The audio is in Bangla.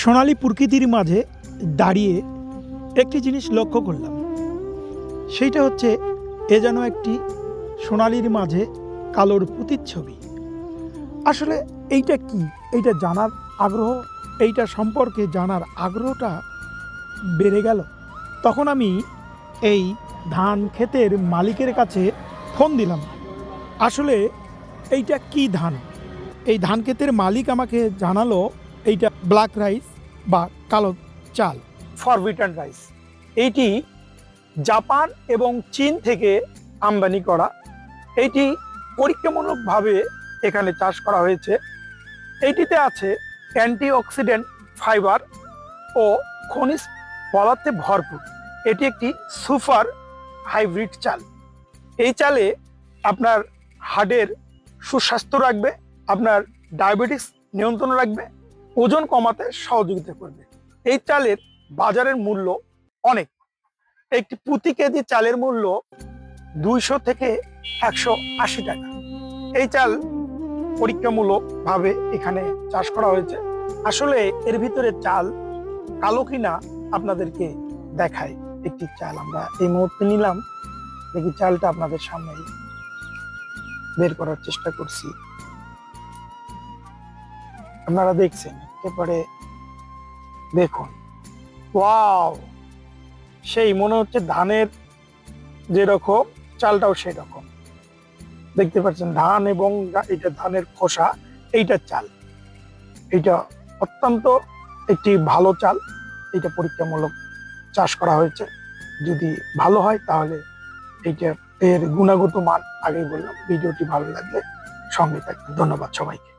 সোনালী প্রকৃতির মাঝে দাঁড়িয়ে একটি জিনিস লক্ষ্য করলাম, সেইটা হচ্ছে এ যেন একটি সোনালীর মাঝে কালোর প্রতিচ্ছবি। আসলে এইটা কি, এইটা জানার আগ্রহ, এইটা সম্পর্কে জানার আগ্রহটা বেড়ে গেল। তখন আমি এই ধান ক্ষেতের মালিকের কাছে ফোন দিলাম। আসলে এইটা কি ধান? এই ধান ক্ষেতের মালিক আমাকে জানালো এইটা ব্ল্যাক রাইস বা কালো চাল, ফরবিটেন রাইস। এইটি জাপান এবং চীন থেকে আমদানি করা। এইটি পরীক্ষামূলকভাবে এখানে চাষ করা হয়েছে। এইটিতে আছে অ্যান্টিঅক্সিডেন্ট, ফাইবার ও খনিজ পদার্থে ভরপুর। এটি একটি সুপার হাইব্রিড চাল। এই চালে আপনার হার্টের সুস্বাস্থ্য রাখবে, আপনার ডায়াবেটিস নিয়ন্ত্রণ রাখবে, ওজন কমাতে সহযোগিতা করবে। এই চালের বাজারের মূল্য অনেক। একটি প্রতি কেজি চালের মূল্য 200 থেকে 180 টাকা। এই চাল পরীক্ষামূলকভাবে এখানে চাষ করা হয়েছে। আসলে এর ভিতরে চাল কালো কিনা আপনাদেরকে দেখায়। একটি চাল আমরা এই মুহূর্তে নিলাম, দেখি চালটা আপনাদের সামনে বের করার চেষ্টা করছি। আপনারা দেখছেন, এরপরে দেখুন, ওয়াও, সেই মনে হচ্ছে ধানের যেরকম চালটাও সেই রকম। দেখতে পাচ্ছেন ধান এবং এটা ধানের খোসা, এইটা চাল। এইটা অত্যন্ত একটি ভালো চাল। এটা পরীক্ষামূলক চাষ করা হয়েছে। যদি ভালো হয় তাহলে এইটা এর গুণগত মান আগেই বললাম। ভিডিওটি ভালো লাগলে সঙ্গে থাকবেন। ধন্যবাদ সবাইকে।